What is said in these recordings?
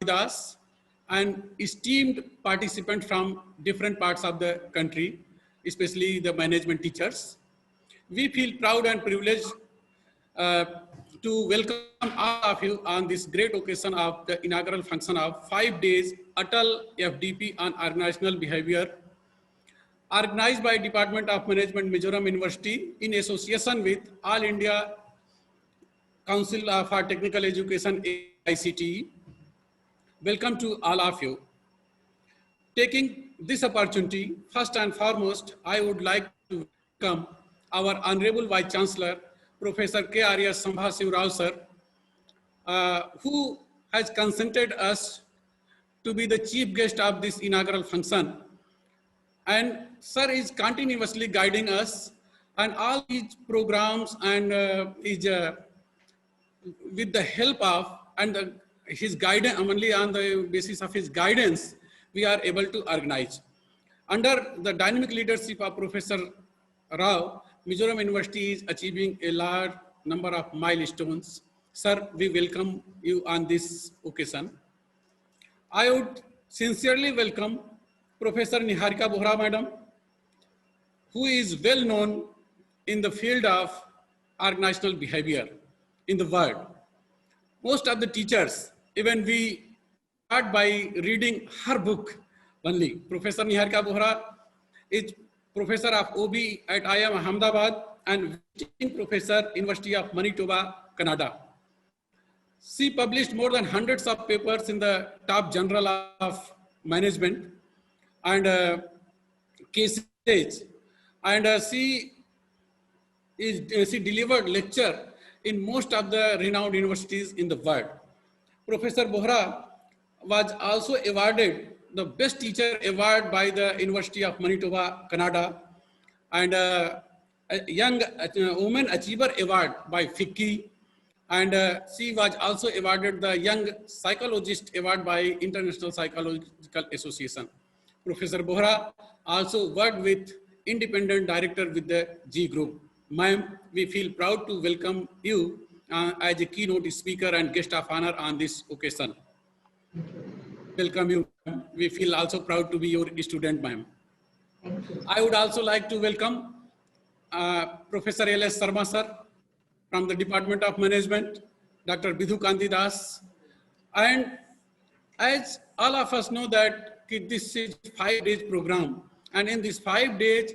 Das, and esteemed participants from different parts of the country, especially the management teachers. We feel proud and privileged to welcome all of you on this great occasion of the inaugural function of 5 days Atal FDP on organizational behavior, organized by Department of Management, Mizoram University in association with All India Council for Technical Education, AICTE. Welcome to all of you. Taking this opportunity, first and foremost, I would like to welcome our Honorable Vice Chancellor, Professor K.R.S. Sambhasiv Rao sir, who has consented us to be the chief guest of this inaugural function. And sir is continuously guiding us and all these programs, and with the help of and his guidance, only on the basis of his guidance, we are able to organize. Under the dynamic leadership of Professor Rao, Mizoram University is achieving a large number of milestones. Sir, we welcome you on this occasion. I would sincerely welcome Professor Niharika Bohra Madam, who is well known in the field of organizational behavior in the world. Most of the teachers, even we start by reading her book only. Professor Niharika Bohra is Professor of OB at IIM Ahmedabad and visiting Professor, University of Manitoba, Canada. She published more than hundreds of papers in the top journal of management and cases, and she delivered lecture in most of the renowned universities in the world. Professor Bohra was also awarded the Best Teacher Award by the University of Manitoba, Canada, and a Young Woman Achiever Award by FICCI, and she was also awarded the Young Psychologist Award by International Psychological Association. Professor Bohra also worked with independent director with the G Group. Ma'am, we feel proud to welcome you as a keynote speaker and guest of honor on this occasion. Welcome you. We feel also proud to be your student, ma'am. I would also like to welcome Professor L.S. Sarma sir from the Department of Management, Dr. Bidhu Kanti Das. And as all of us know that this is 5 days program, and in this 5 days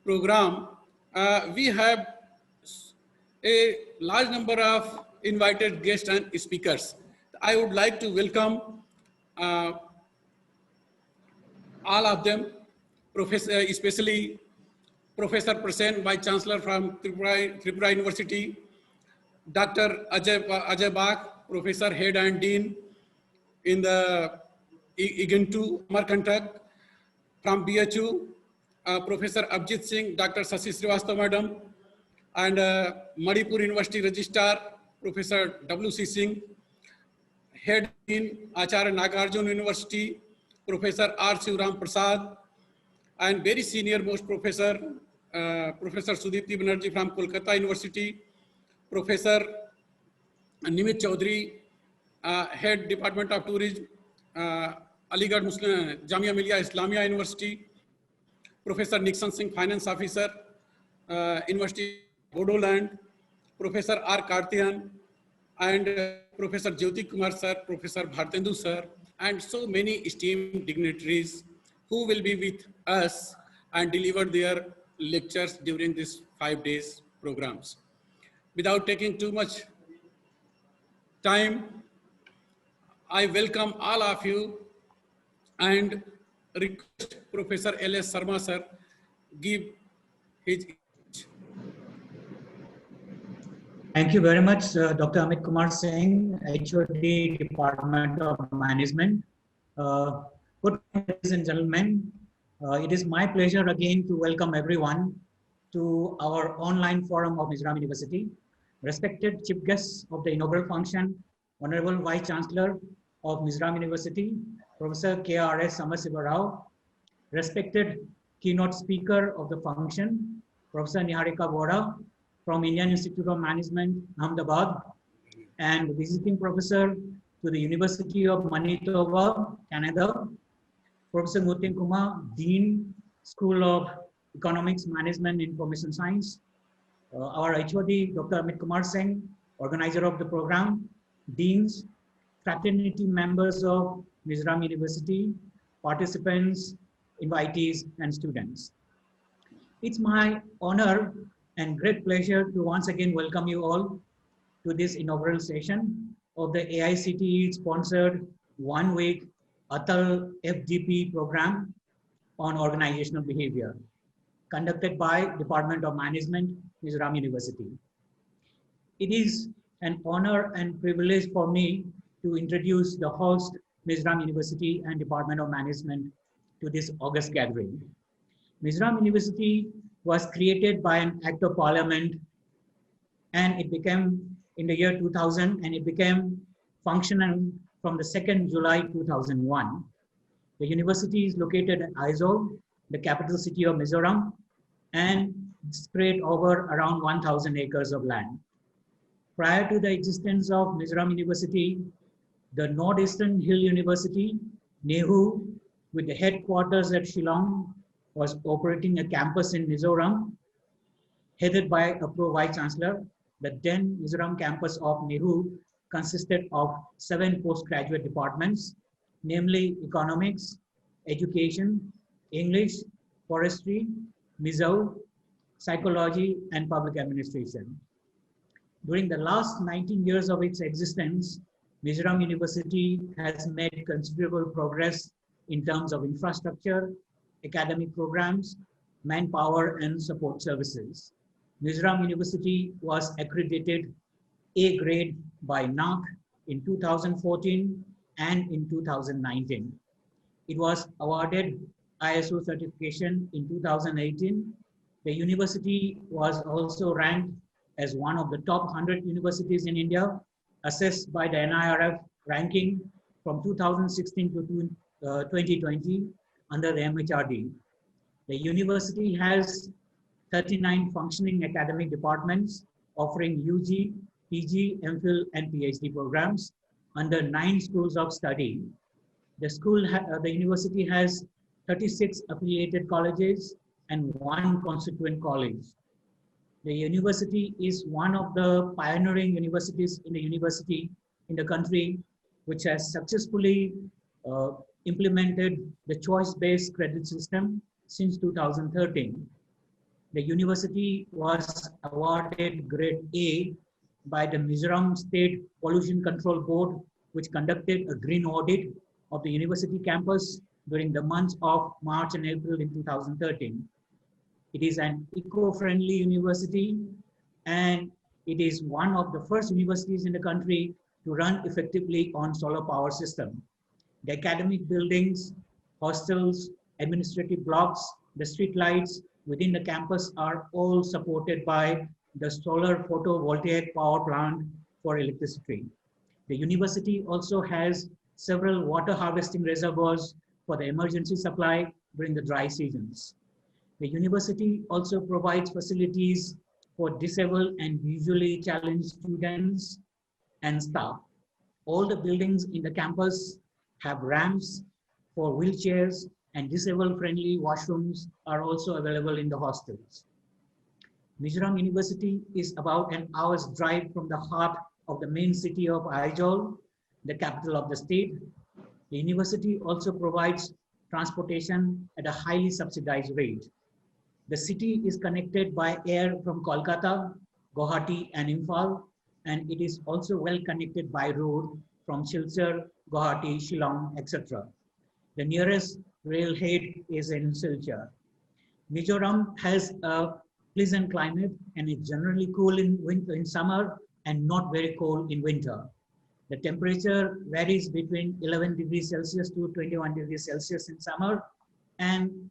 program, we have a large number of invited guests and speakers. I would like to welcome all of them, especially Professor Prasen, Vice Chancellor from Tripura University, Dr. Ajay Bach, Professor Head and Dean in the IGNTU, Amarkantak, from BHU, Professor Abhijit Singh, Dr. Shashi Srivastava Madam, and Manipur University Registrar, Professor W.C. Singh, Head Dean, Acharya Nagarjuna University, Professor R. Shivram Prasad, and very senior most Professor, Professor Sudipti Banerjee from Kolkata University, Professor Nimit Chaudhary, Head Department of Tourism, Aligarh Muslim Jamia Millia Islamia University, Professor Nixon Singh, Finance Officer, University of Bodoland, Professor R. Kartian, and Professor Jyoti Kumar sir, Professor Bhartendu sir, and so many esteemed dignitaries who will be with us and deliver their lectures during these 5 days programs. Without taking too much time, I welcome all of you and request Professor L.S. Sarma sir give his. Thank you very much, Dr. Amit Kumar Singh, HOD Department of Management. Good morning, ladies and gentlemen. It is my pleasure again to welcome everyone to our online forum of Mizoram University. Respected chief guests of the inaugural function, Honorable Vice Chancellor of Mizoram University, Professor K.R.S. Sambhasiv Rao, respected keynote speaker of the function, Professor Niharika Bohra from Indian Institute of Management, Ahmedabad, and visiting professor to the University of Manitoba, Canada, Professor Muthen Kumar, Dean, School of Economics, Management, Information Science, our HOD, Dr. Amit Kumar Singh, organizer of the program, deans, fraternity members of Mizoram University, participants, invitees, and students. It's my honor and great pleasure to once again welcome you all to this inaugural session of the AICTE sponsored one-week Atal FDP program on organizational behavior, conducted by Department of Management, Mizoram University. It is an honor and privilege for me to introduce the host, Mizoram University and Department of Management, to this august gathering. Mizoram University was created by an act of parliament, and it became in the year 2000, and it became functional from the 2nd July 2001. The university is located at Aizawl, the capital city of Mizoram, and spread over around 1,000 acres of land. Prior to the existence of Mizoram University, the Northeastern Hill University, NEHU, with the headquarters at Shillong, was operating a campus in Mizoram, headed by a pro-vice chancellor. The then Mizoram campus of NEHU consisted of 7 postgraduate departments, namely economics, education, English, forestry, Mizo, psychology, and public administration. During the last 19 years of its existence, Mizoram University has made considerable progress in terms of infrastructure, academic programs, manpower, and support services. Mizoram University was accredited A grade by NAAC in 2014 and in 2019. It was awarded ISO certification in 2018. The university was also ranked as one of the top 100 universities in India, assessed by the NIRF ranking from 2016 to 2020 under the MHRD. The university has 39 functioning academic departments offering UG, PG, MPhil, and PhD programs under 9 schools of study. The university has 36 affiliated colleges and 1 constituent college. The university is one of the pioneering universities in the country, which has successfully implemented the choice-based credit system since 2013. The university was awarded grade A by the Mizoram State Pollution Control Board, which conducted a green audit of the university campus during the months of March and April in 2013. It is an eco-friendly university, and it is one of the first universities in the country to run effectively on solar power system. The academic buildings, hostels, administrative blocks, the street lights within the campus are all supported by the solar photovoltaic power plant for electricity. The university also has several water harvesting reservoirs for the emergency supply during the dry seasons. The university also provides facilities for disabled and visually challenged students and staff. All the buildings in the campus have ramps for wheelchairs, and disabled-friendly washrooms are also available in the hostels. Mizoram University is about an hour's drive from the heart of the main city of Aizawl, the capital of the state. The university also provides transportation at a highly subsidized rate. The city is connected by air from Kolkata, Guwahati, and Imphal, and it is also well connected by road from Silchar, Guwahati, Shillong, etc. The nearest railhead is in Silchar. Mizoram has a pleasant climate and is generally cool in summer and not very cold in winter. The temperature varies between 11 degrees Celsius to 21 degrees Celsius in summer, and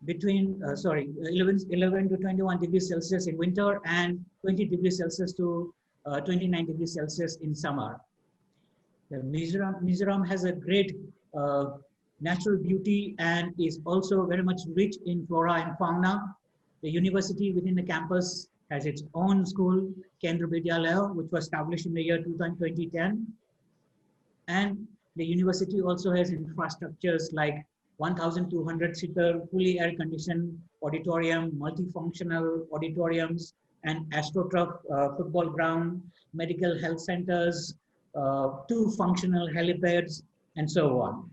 between 11 to 21 degrees Celsius in winter, and 20 degrees Celsius to 29 degrees Celsius in summer. The Mizoram has a great natural beauty and is also very much rich in flora and fauna. The university within the campus has its own school, Kendra Vidyalaya, which was established in the year 2010. And the university also has infrastructures like 1,200-seater fully air-conditioned auditorium, multifunctional auditoriums, and AstroTurf football ground, medical health centers, 2 functional helipads, and so on.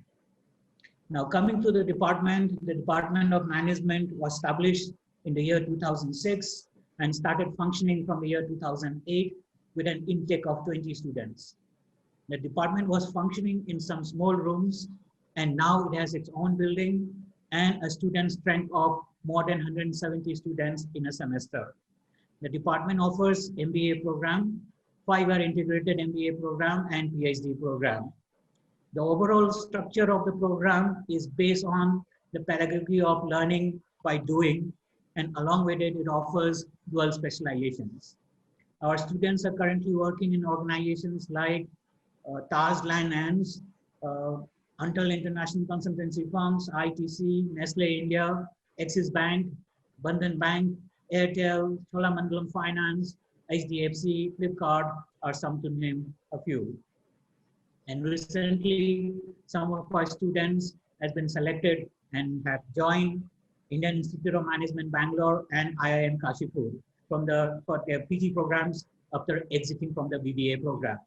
Now, coming to the Department of Management was established in the year 2006 and started functioning from the year 2008 with an intake of 20 students. The department was functioning in some small rooms, and now it has its own building and a student strength of more than 170 students in a semester. The department offers MBA program, 5-year integrated MBA program, and PhD program. The overall structure of the program is based on the pedagogy of learning by doing, and along with it, it offers dual specializations. Our students are currently working in organizations like Taj Land Ends, Until International Consultancy Firms, ITC, Nestle India, Axis Bank, Bandhan Bank, Airtel, Cholamandalam Finance, HDFC, Flipkart are some to name a few. And recently, some of our students has been selected and have joined Indian Institute of Management Bangalore and IIM Kashipur for their PG programs after exiting from the BBA program.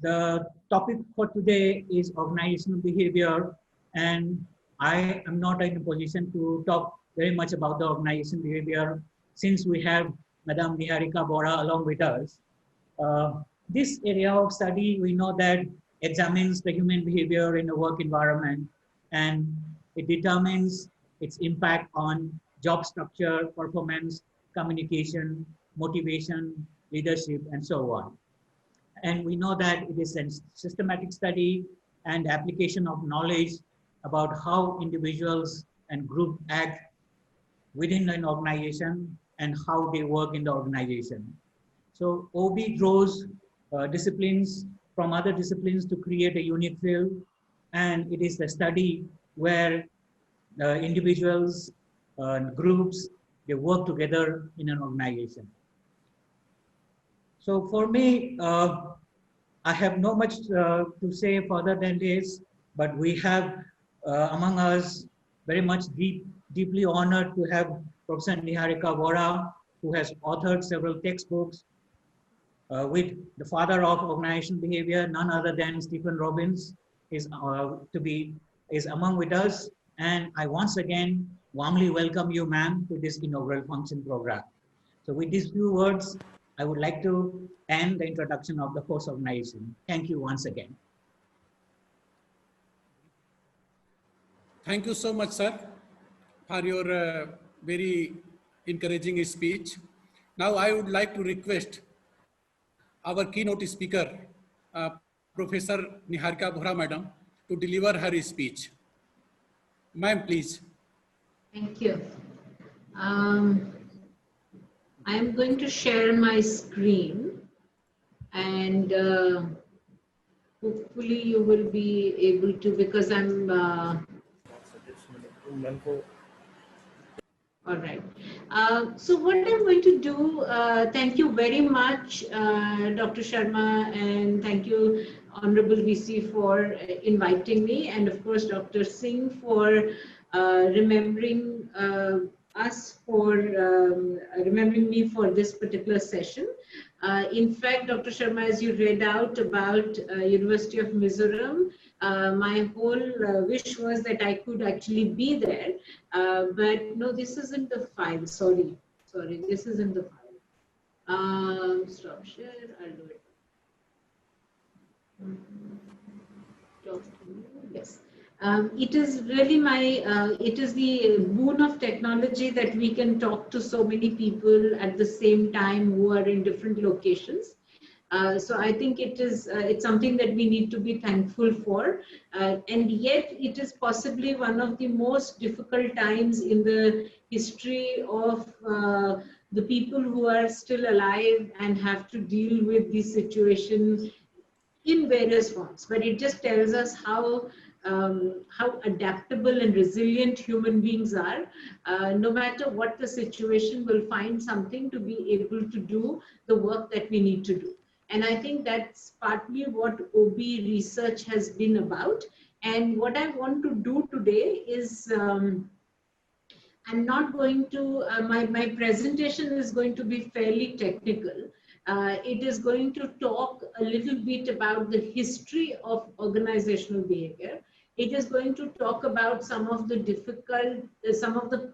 The topic for today is organizational behavior, and I am not in a position to talk very much about the organizational behavior since we have Madam Niharika Bora along with us. This area of study, we know that examines the human behavior in a work environment, and it determines its impact on job structure, performance, communication, motivation, leadership, and so on. And we know that it is a systematic study and application of knowledge about how individuals and groups act within an organization and how they work in the organization. So OB draws disciplines from other disciplines to create a unique field, and it is the study where individuals, groups, they work together in an organization. So for me, I have not much to say further than this, but we have among us very much deeply honored to have Professor Niharika Bora, who has authored several textbooks with the father of organizational behavior, none other than Stephen Robbins, is among with us. And I once again warmly welcome you, ma'am, to this inaugural function program. So with these few words, I would like to end the introduction of the host organization. Thank you once again. Thank you so much, sir, for your very encouraging speech. Now I would like to request our keynote speaker, Professor Niharika Bora Madam, to deliver her speech. Ma'am, please. Thank you. I am going to share my screen, and hopefully you will be able to, because I'm all right. So what I'm going to do, thank you very much, Dr. Sharma, and thank you, Honorable VC, for inviting me, and of course, Dr. Singh for remembering us, for remembering me for this particular session. In fact, Dr. Sharma, as you read out about University of Mizoram, my whole wish was that I could actually be there, but no, this isn't the file. Sorry, this isn't the file. Stop share, I'll do it. Yes. It is really it is the boon of technology that we can talk to so many people at the same time who are in different locations. So I think it's something that we need to be thankful for, and yet it is possibly one of the most difficult times in the history of the people who are still alive and have to deal with this situation in various forms. But it just tells us how adaptable and resilient human beings are. No matter what the situation, we'll find something to be able to do the work that we need to do. And I think that's partly what OB research has been about. And what I want to do today is, I'm not going to, my presentation is going to be fairly technical. It is going to talk a little bit about the history of organizational behavior. It is going to talk about some of the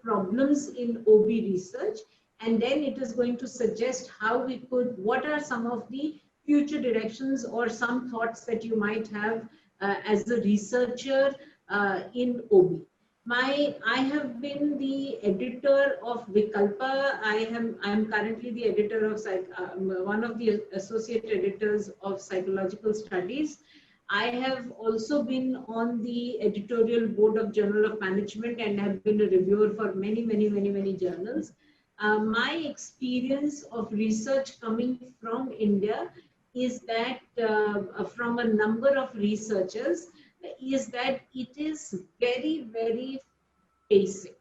problems in OB research. And then it is going to suggest how we could, what are some of the future directions or some thoughts that you might have as a researcher in OB. I have been the editor of Vikalpa. I'm currently the editor of one of the associate editors of Psychological Studies. I have also been on the editorial board of Journal of Management and have been a reviewer for many journals. My experience of research coming from India is that from a number of researchers, is that it is very basic.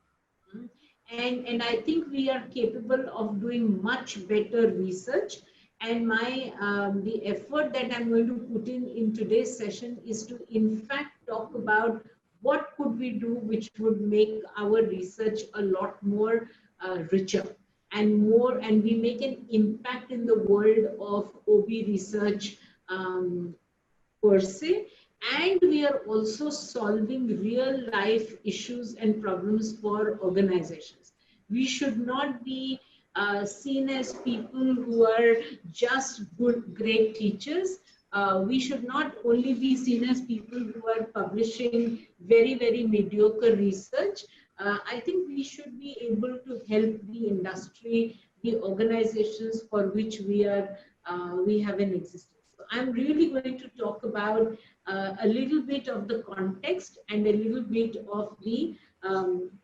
And I think we are capable of doing much better research. And the effort that I'm going to put in today's session is to in fact talk about what could we do which would make our research a lot more richer and we make an impact in the world of OB research per se. And we are also solving real life issues and problems for organizations. We should not be seen as people who are just great teachers. We should not only be seen as people who are publishing very mediocre research. I think we should be able to help the industry, the organizations for which we have an existence. So I'm really going to talk about a little bit of the context and a little bit of the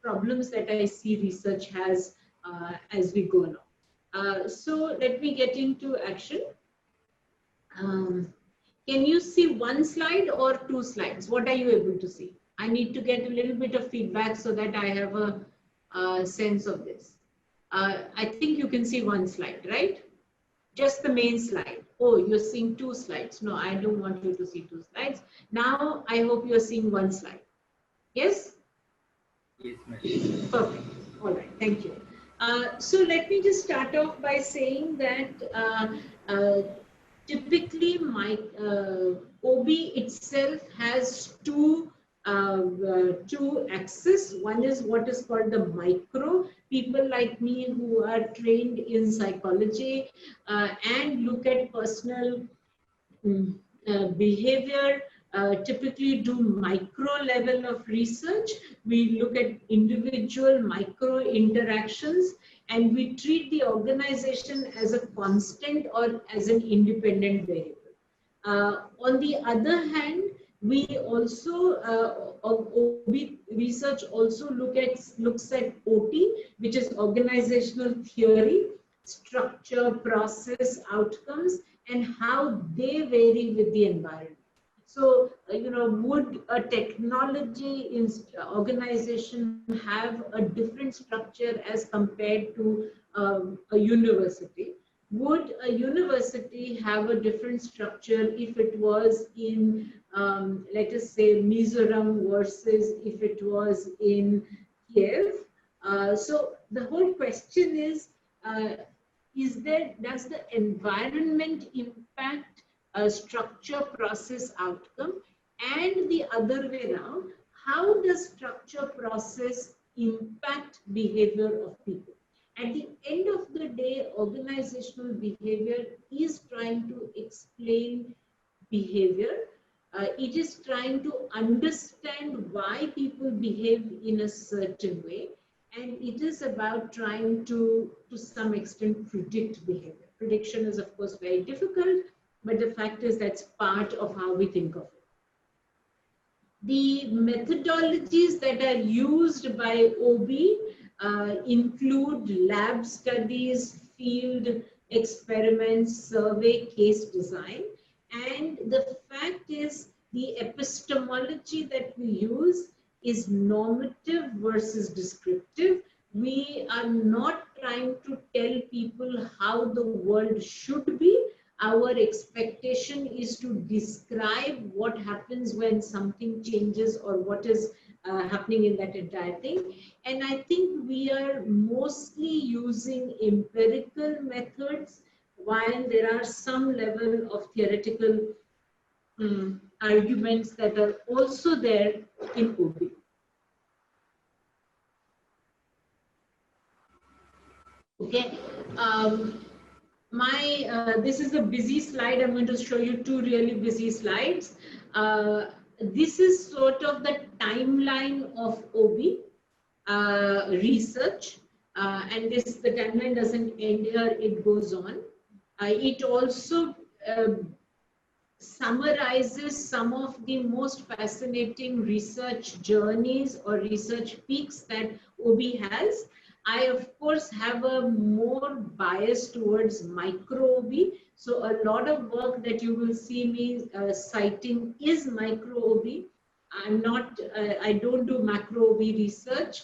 problems that I see research has as we go along. So let me get into action. Can you see one slide or two slides? What are you able to see? I need to get a little bit of feedback so that I have a sense of this. I think you can see one slide, right? Just the main slide. Oh, you're seeing two slides. No, I don't want you to see two slides. Now, I hope you're seeing one slide. Yes? Yes, ma'am. Perfect. All right. Thank you. So let me just start off by saying that typically OB itself has two axes. One is what is called the micro. People like me who are trained in psychology and look at personal behavior, typically do micro level of research. We look at individual micro interactions and we treat the organization as a constant or as an independent variable. On the other hand, we also, OB research also looks at OT, which is organizational theory, structure, process, outcomes, and how they vary with the environment. So, would a technology organization have a different structure as compared to a university? Would a university have a different structure if it was in, let us say, Mizoram versus if it was in Kiev? So the whole question is does the environment impact structure, process, outcome? And the other way around, how does structure, process impact behavior of people? At the end of the day, organizational behavior is trying to explain behavior. It is trying to understand why people behave in a certain way. And it is about trying to some extent, predict behavior. Prediction is, of course, very difficult, but the fact is that's part of how we think of it. The methodologies that are used by OB include lab studies, field experiments, survey, case design. And the fact is the epistemology that we use is normative versus descriptive. We are not trying to tell people how the world should be. our expectation is to describe what happens when something changes or what is happening in that entire thing. And I think we are mostly using empirical methods, while there are some level of theoretical arguments that are also there in OB. Okay. This is a busy slide. I'm going to show you two really busy slides. This is sort of the timeline of OB research, and the timeline doesn't end here, it goes on. It also summarizes some of the most fascinating research journeys or research peaks that OB has. I, of course, have a more bias towards micro OB. So a lot of work that you will see me citing is micro OB. I don't do macro OB research.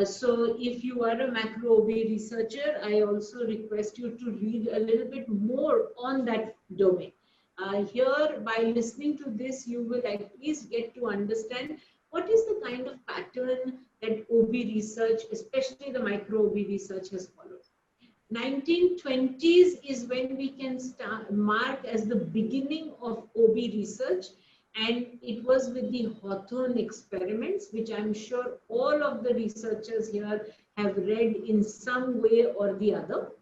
So if you are a macro OB researcher, I also request you to read a little bit more on that domain. Here, by listening to this, you will at least get to understand what is the kind of pattern that OB research, especially the micro OB research, has followed. 1920s is when we can mark as the beginning of OB research, and it was with the Hawthorne experiments, which I'm sure all of the researchers here have read in some way or the other.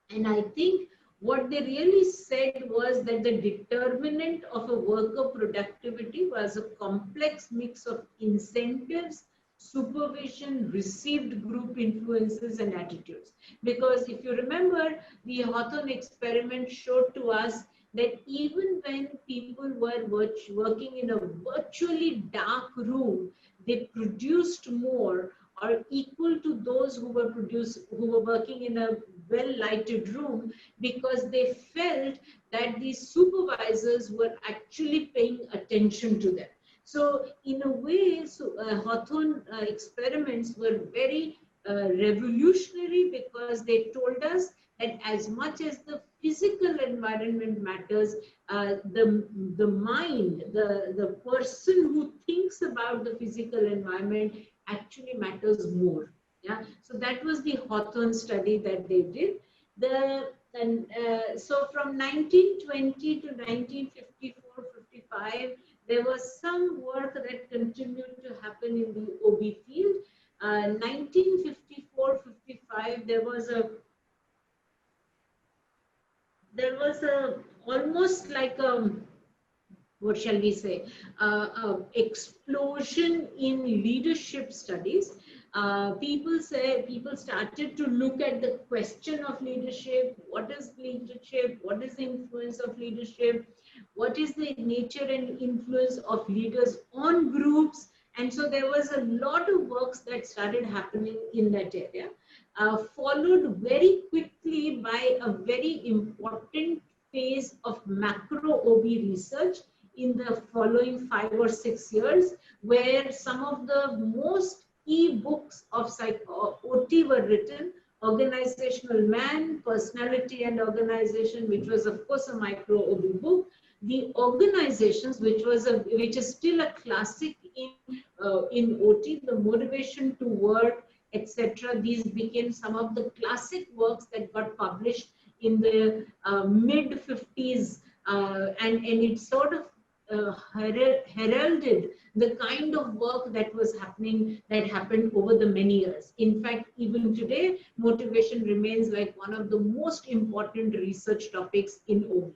And I think what they really said was that the determinant of a worker productivity was a complex mix of incentives, supervision, received group influences, and attitudes. Because if you remember, the Hawthorne experiment showed to us that even when people were working in a virtually dark room, they produced more or equal to those who were working in a well-lighted room, because they felt that the supervisors were actually paying attention to them. So in a way, Hawthorne experiments were very revolutionary, because they told us that as much as the physical environment matters, the mind, the person who thinks about the physical environment actually matters more. Yeah, so that was the Hawthorne study that they did. So from 1920 to 1954-55, there was some work that continued to happen in the OB field. 1954-55, there was almost like what shall we say, explosion in leadership studies. People started to look at the question of leadership. What is leadership? What is the influence of leadership? What is the nature and influence of leaders on groups? And so there was a lot of works that started happening in that area, followed very quickly by a very important phase of macro OB research in the following 5 or 6 years, where some of the most key books of OT were written. Organizational Man, Personality and Organization, which was of course a micro OB book. The Organizations, which is still a classic in OT, the Motivation to Work, etc. These became some of the classic works that got published in the mid 50s, and it sort of heralded the kind of work that happened over the many years. In fact, even today, motivation remains like one of the most important research topics in OB.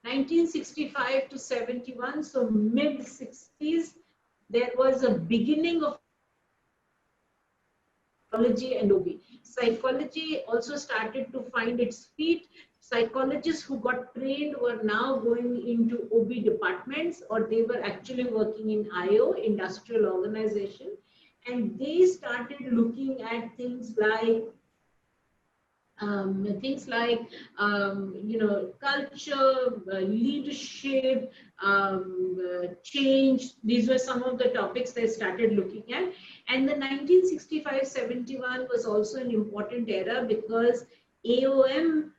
1965 to 71, so mid 60s, there was a beginning of psychology and OB. Psychology also started to find its feet. Psychologists who got trained were now going into OB departments, or they were actually working in IO, industrial organization, and they started looking at things like culture, leadership, change. These were some of the topics they started looking at. And the 1965-71 was also an important era, because AOM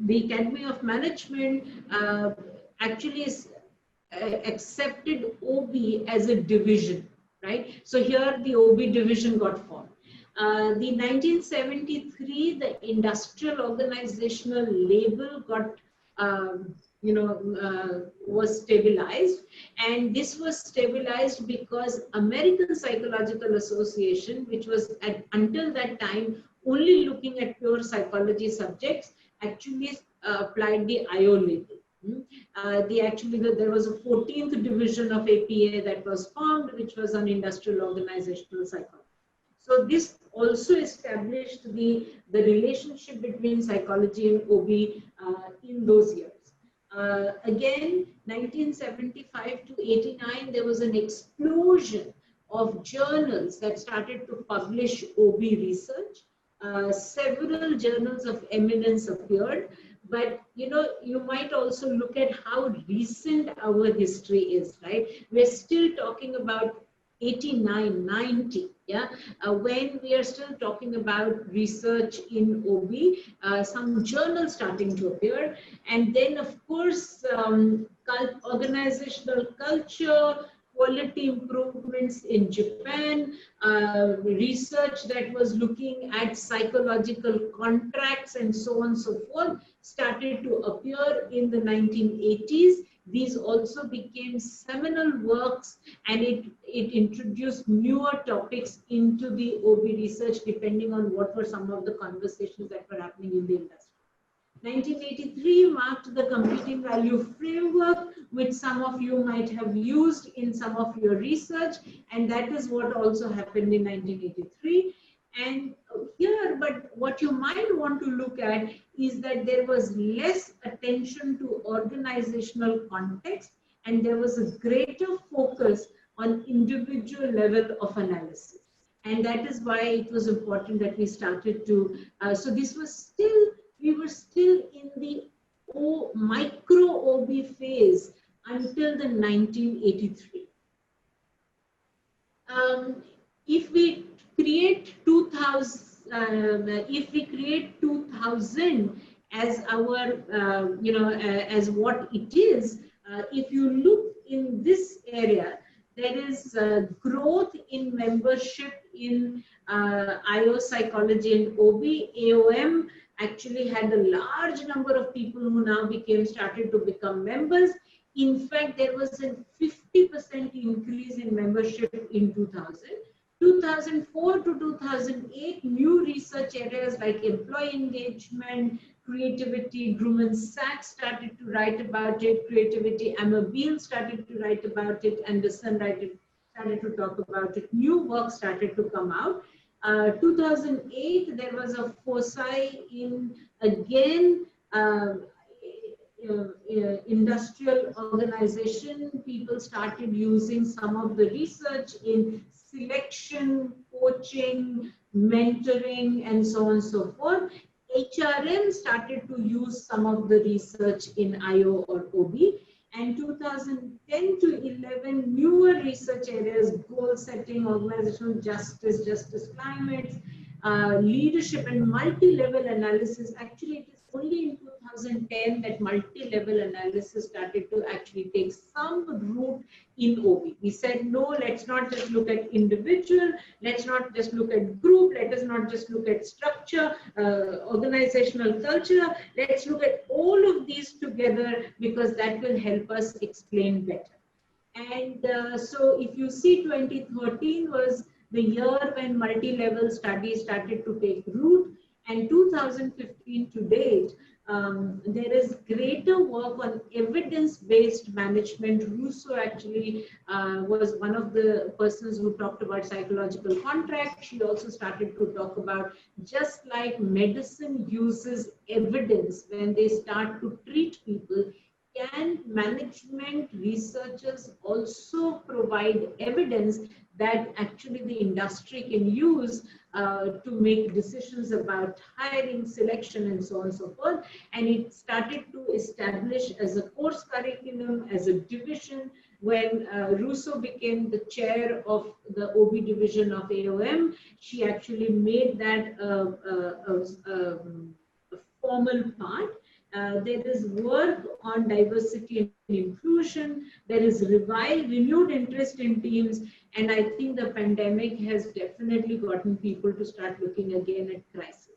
the Academy of Management actually is accepted OB as a division, right? So here the OB division got formed. The 1973, the industrial organizational label got, was stabilized, and this was stabilized because American Psychological Association, which was until that time only looking at pure psychology subjects, actually applied the IO label. There was a 14th division of APA that was formed, which was on industrial organizational psychology. So this also established the relationship between psychology and OB in those years. Again, 1975 to 89, there was an explosion of journals that started to publish OB research. Several journals of eminence appeared, but you might also look at how recent our history is, right? We're still talking about 89, 90, yeah, when we are still talking about research in OB, some journals starting to appear, and then of course organizational culture, quality improvements in Japan, research that was looking at psychological contracts and so on and so forth started to appear in the 1980s. These also became seminal works, and it introduced newer topics into the OB research depending on what were some of the conversations that were happening in the industry. 1983 marked the competing value framework, which some of you might have used in some of your research, and that is what also happened in 1983. And here, but what you might want to look at is that there was less attention to organizational context, and there was a greater focus on individual level of analysis. And that is why it was important that we started to, so this was still, we were still in the micro OB phase until the 1983. If we create 2000 as our, as what it is, if you look in this area, there is growth in membership in IO psychology and OB. AOM actually had a large number of people who now started to become members. In fact, there was a 50% increase in membership in 2000. 2004 to 2008, new research areas like employee engagement, creativity, Grumman Sachs started to write about it, creativity, Amabile started to write about it, Anderson started to talk about it, new work started to come out. 2008, there was a foci in, again, industrial organization. People started using some of the research in selection, coaching, mentoring, and so on and so forth. HRM started to use some of the research in IO or OB. And 2010 to 11, newer research areas, goal setting, organizational justice, justice climates, leadership and multi-level analysis. Actually, it is only in 2010 that multi-level analysis started to actually take some root in OB. We said, no, let's not just look at individual, let's not just look at group, let us not just look at structure, organizational culture, let's look at all of these together, because that will help us explain better. And so if you see, 2013 was the year when multi-level studies started to take root, and 2015 to date, there is greater work on evidence-based management. Russo actually was one of the persons who talked about psychological contract. She also started to talk about, just like medicine uses evidence when they start to treat people, can management researchers also provide evidence that actually the industry can use to make decisions about hiring, selection, and so on and so forth. And it started to establish as a course curriculum, as a division. When Russo became the chair of the OB division of AOM, she actually made that a formal part. There is work on diversity and inclusion. There is renewed interest in teams. And I think the pandemic has definitely gotten people to start looking again at crisis.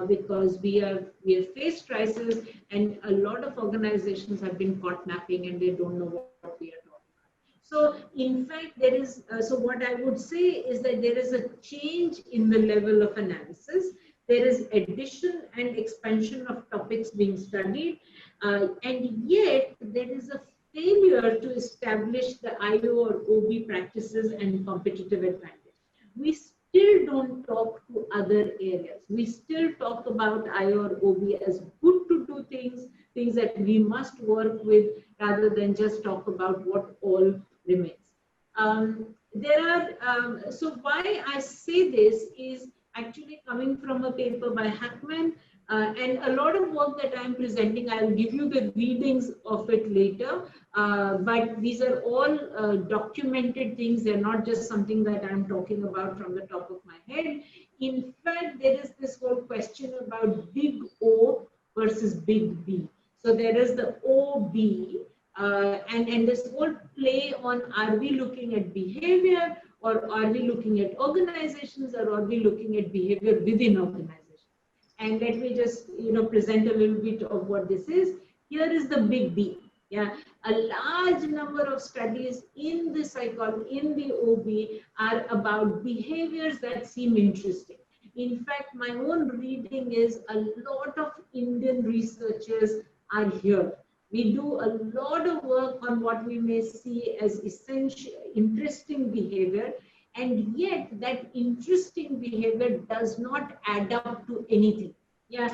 Because we have faced crisis, and a lot of organizations have been caught napping and they don't know what we are talking about. So in fact, there is, so what I would say is that there is a change in the level of analysis. There is addition and expansion of topics being studied, and yet there is a failure to establish the IO or OB practices and competitive advantage. We still don't talk to other areas. We still talk about IO or OB as good to do things that we must work with, rather than just talk about what all remains. So why I say this is actually coming from a paper by Hackman, and a lot of work that I'm presenting, I'll give you the readings of it later, but these are all documented things. They're not just something that I'm talking about from the top of my head. In fact, there is this whole question about big O versus big B. So there is the OB, and this whole play on, are we looking at behavior, or are we looking at organizations, or are we looking at behavior within organizations? And let me just present a little bit of what this is. Here is the big B. Yeah, a large number of studies in the psychology, in the OB, are about behaviors that seem interesting. In fact, my own reading is a lot of Indian researchers are here. We do a lot of work on what we may see as essential, interesting behavior, and yet that interesting behavior does not add up to anything. Yeah,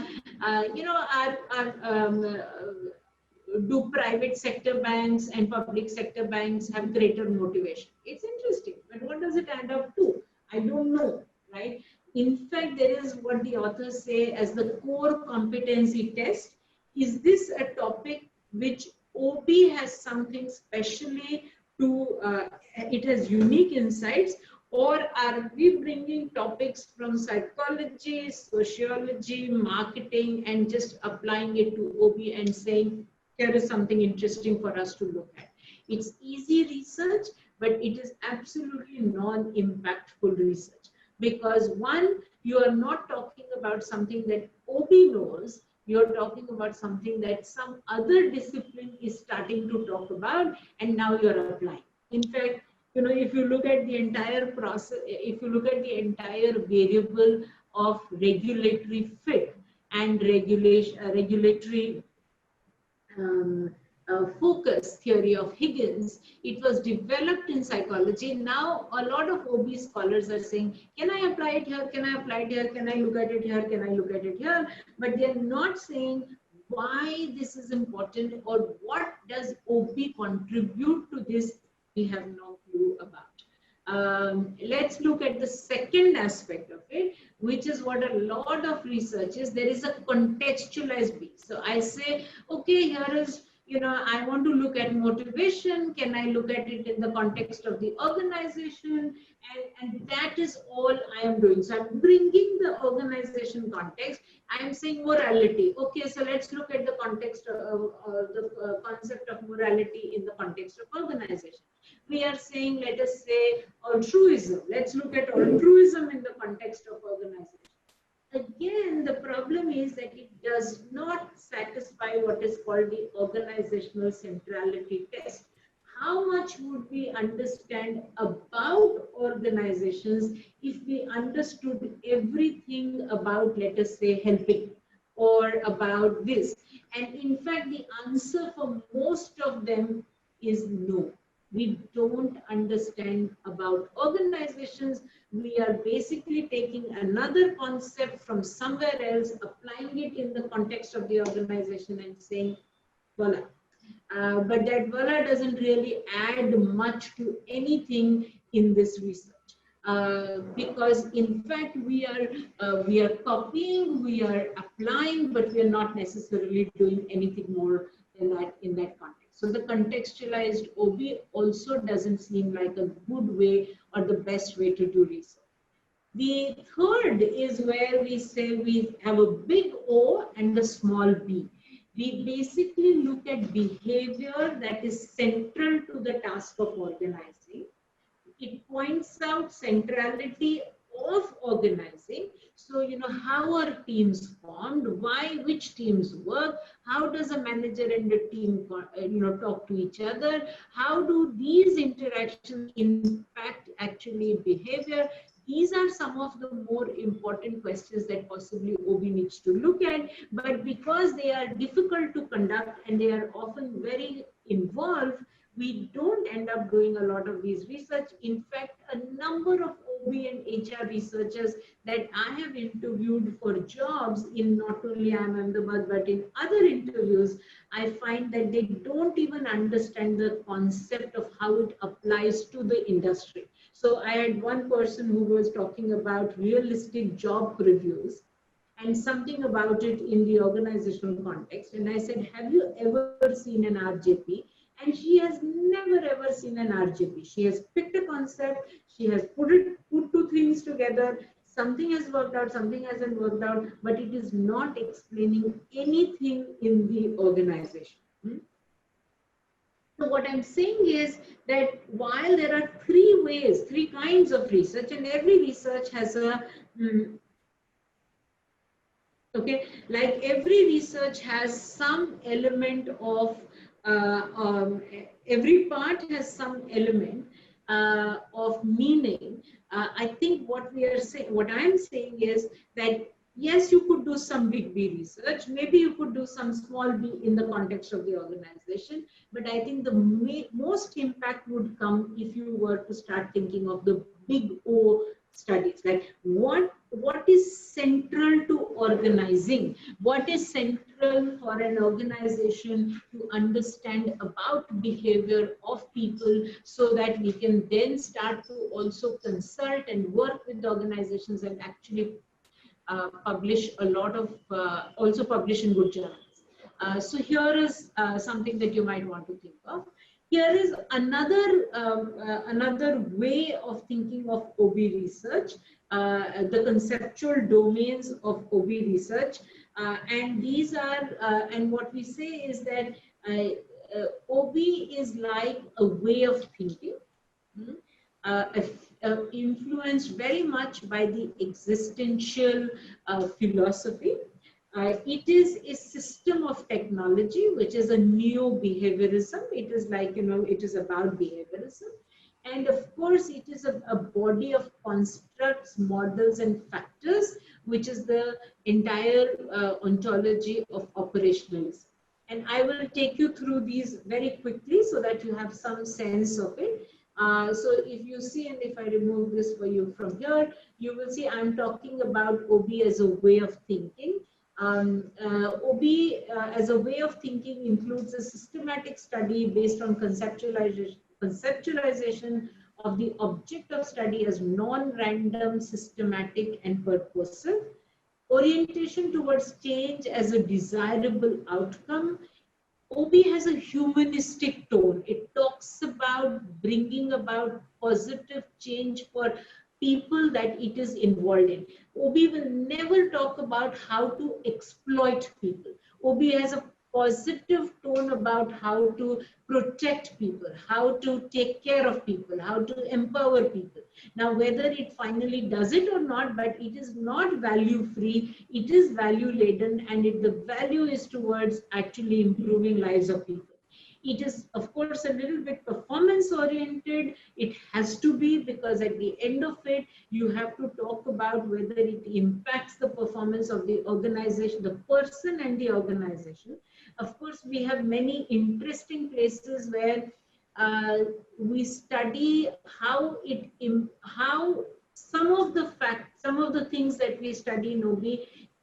do private sector banks and public sector banks have greater motivation? It's interesting, but what does it add up to? I don't know, right? In fact, there is what the authors say as the core competency test. Is this a topic which OB has something specially to, it has unique insights, or are we bringing topics from psychology, sociology, marketing, and just applying it to OB and saying, here is something interesting for us to look at? It's easy research, but it is absolutely non-impactful research. Because one, you are not talking about something that OB knows, you're talking about something that some other discipline is starting to talk about, and now you're applying. In fact, if you look at the entire process, if you look at the entire variable of regulatory fit and regulatory focus theory of Higgins, it was developed in psychology. Now, a lot of OB scholars are saying, can I apply it here? Can I apply it here? Can I look at it here? Can I look at it here? But they're not saying why this is important, or what does OB contribute to this. We have no clue about. Let's look at the second aspect of it, which is what a lot of research is. There is a contextualized B. So I say, okay, here is, I want to look at motivation. Can I look at it in the context of the organization? And that is all I am doing. So I'm bringing the organization context. I'm saying morality. Okay, so let's look at the context of the concept of morality in the context of organization. We are saying, let us say, altruism. Let's look at altruism in the context of organization. Again, the problem is that it does not satisfy what is called the organizational centrality test. How much would we understand about organizations if we understood everything about, let us say, helping, or about this? And in fact, the answer for most of them is no. We don't understand about organizations. We are basically taking another concept from somewhere else, applying it in the context of the organization and saying, voila. But that voila doesn't really add much to anything in this research. Because in fact, we are copying, we are applying, but we are not necessarily doing anything more than that in that context. So the contextualized OB also doesn't seem like a good way or the best way to do research. The third is where we say we have a big O and a small b. We basically look at behavior that is central to the task of organizing. It points out centrality of organizing. So, how are teams formed? Why, which teams work? How does a manager and a team, talk to each other? How do these interactions impact actually behavior? These are some of the more important questions that possibly OB needs to look at, but because they are difficult to conduct and they are often very involved, we don't end up doing a lot of these research. In fact, a number of OB and HR researchers that I have interviewed for jobs in not only IIM Ahmedabad but in other interviews, I find that they don't even understand the concept of how it applies to the industry. So I had one person who was talking about realistic job previews and something about it in the organizational context. And I said, have you ever seen an RJP? And she has never ever seen an RJP. She has picked a concept, she has put two things together, something has worked out, something hasn't worked out, but it is not explaining anything in the organization. So what I'm saying is that while there are three kinds of research, and every research has a, like every research has some element of, every part has some element of meaning. I think what I'm saying is that yes, you could do some big B research. Maybe you could do some small b in the context of the organization. But I think the most impact would come if you were to start thinking of the big O studies. Like what is central to organizing? What is central for an organization to understand about behavior of people so that we can then start to also consult and work with the organizations and actually publish a lot of, also publish in good journals. So here is something that you might want to think of. Here is another way of thinking of OB research, the conceptual domains of OB research. And these are, and what we say is that OB is like a way of thinking. Influenced very much by the existential philosophy. It is a system of technology, which is a neo-behaviorism. It is like, it is about behaviorism. And of course, it is a body of constructs, models, and factors, which is the entire ontology of operationalism. And I will take you through these very quickly so that you have some sense of it. So if you see, and if I remove this for you from here, you will see I'm talking about OB as a way of thinking. OB as a way of thinking includes a systematic study based on conceptualization of the object of study as non-random, systematic, and purposive. Orientation towards change as a desirable outcome. OB has a humanistic tone. It talks about bringing about positive change for people that it is involved in. OB will never talk about how to exploit people. OB has a positive tone about how to protect people, how to take care of people, how to empower people. Now, whether it finally does it or not, but it is not value free, it is value laden, and the value is towards actually improving lives of people. It is, of course, a little bit performance oriented. It has to be, because at the end of it, you have to talk about whether it impacts the performance of the organization, the person and the organization. Of course, we have many interesting places where we study how some of the things that we study in OB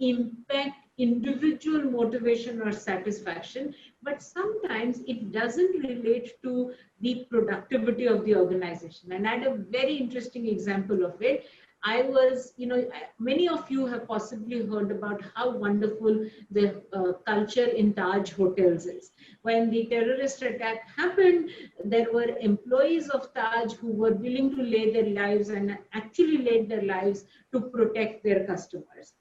impact individual motivation or satisfaction, but sometimes it doesn't relate to the productivity of the organization. And I had a very interesting example of it. I was, many of you have possibly heard about how wonderful the culture in Taj hotels is. When the terrorist attack happened, there were employees of Taj who were willing to lay their lives and actually laid their lives to protect their customers.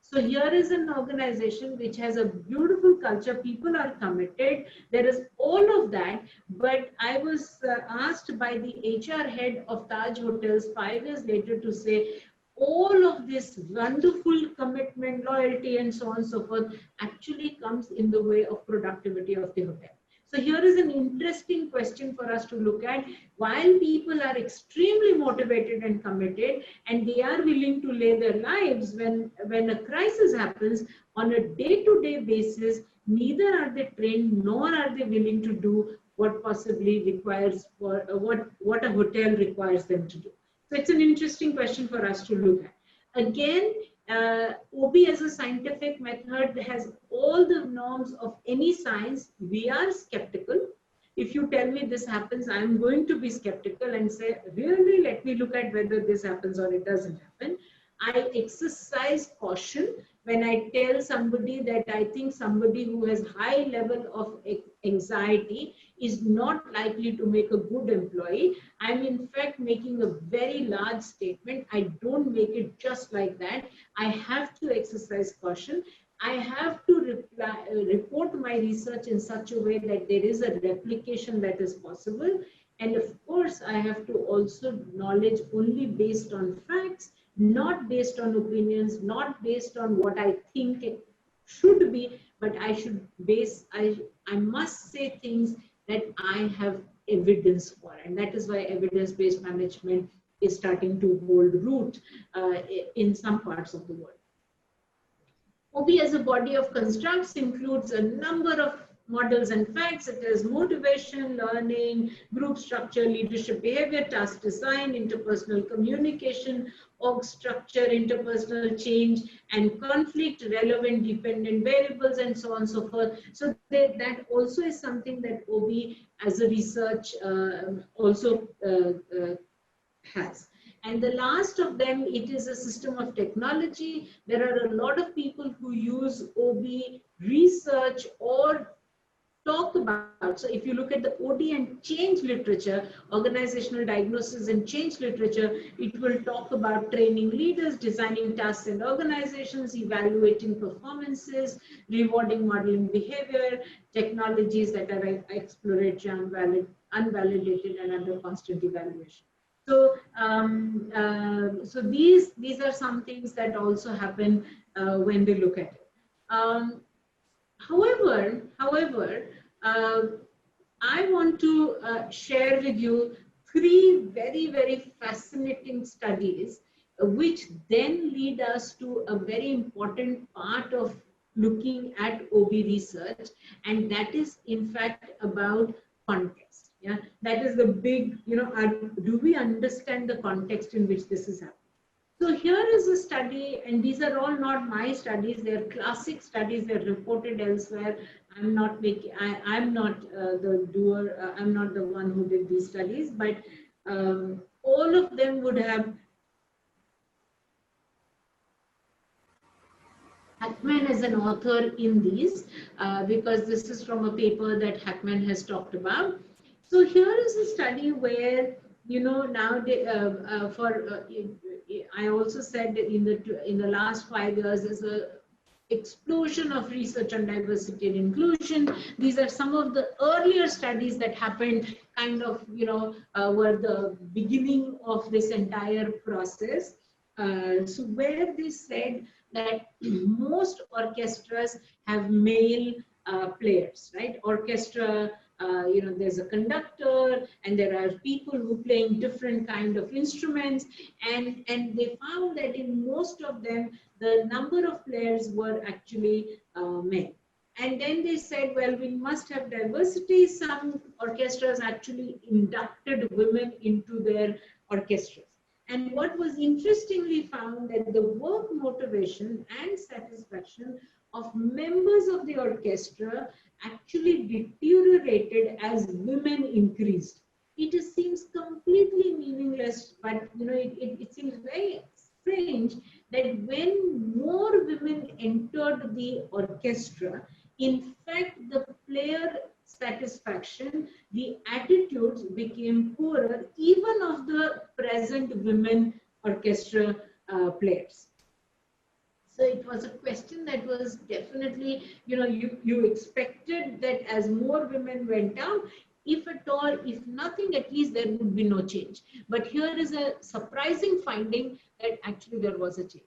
So here is an organization which has a beautiful culture. People are committed. There is all of that. But I was asked by the HR head of Taj Hotels 5 years later to say, all of this wonderful commitment, loyalty, and so on and so forth actually comes in the way of productivity of the hotel. So here is an interesting question for us to look at. While people are extremely motivated and committed, and they are willing to lay their lives when a crisis happens on a day-to-day basis, neither are they trained nor are they willing to do what possibly requires for what a hotel requires them to do. So it's an interesting question for us to look at. Again, OB as a scientific method has all the norms of any science. We are skeptical. If you tell me this happens, I'm going to be skeptical and say, really, let me look at whether this happens or it doesn't happen. I exercise caution when I tell somebody that I think somebody who has high level of anxiety is not likely to make a good employee. I'm in fact making a very large statement. I don't make it just like that. I have to exercise caution. I have to report my research in such a way that there is a replication that is possible. And of course, I have to also knowledge only based on facts, not based on opinions, not based on what I think it should be, but I should I must say things that I have evidence for. And that is why evidence-based management is starting to hold root in some parts of the world. OB as a body of constructs includes a number of models and facts. It is motivation, learning, group structure, leadership behavior, task design, interpersonal communication, org structure, interpersonal change, and conflict, relevant dependent variables, and so on and so forth. So that also is something that OB as a research also has. And the last of them, it is a system of technology. There are a lot of people who use OB research or talk about. So if you look at the OD and change literature, organizational diagnosis and change literature, it will talk about training leaders, designing tasks and organizations, evaluating performances, rewarding modeling behavior, technologies that are exploratory, unvalidated, and under constant evaluation. So, so these are some things that also happen when they look at it. However, I want to share with you three very, very fascinating studies, which then lead us to a very important part of looking at OB research, and that is in fact about context. Yeah, that is the big, do we understand the context in which this is happening? So here is a study, and these are all not my studies, they're classic studies, they're reported elsewhere. I'm not the doer, I'm not the one who did these studies, but all of them would have. Hackman is an author in these because this is from a paper that Hackman has talked about. So here is a study where, now I also said in the last 5 years there's a explosion of research on diversity and inclusion. These are some of the earlier studies that happened kind of, were the beginning of this entire process. So where they said that most orchestras have male players, right? Orchestra, there's a conductor and there are people who playing different kind of instruments, and they found that in most of them the number of players were actually men. And then they said, well, we must have diversity. Some orchestras actually inducted women into their orchestras. And what was interestingly found that the work motivation and satisfaction of members of the orchestra actually deteriorated as women increased. It just seems completely meaningless, but it seems very strange that when more women entered the orchestra, in fact, the player satisfaction, the attitudes became poorer, even of the present women orchestra players. So it was a question that was definitely, you expected that as more women went out, if at all, if nothing, at least there would be no change. But here is a surprising finding that actually there was a change.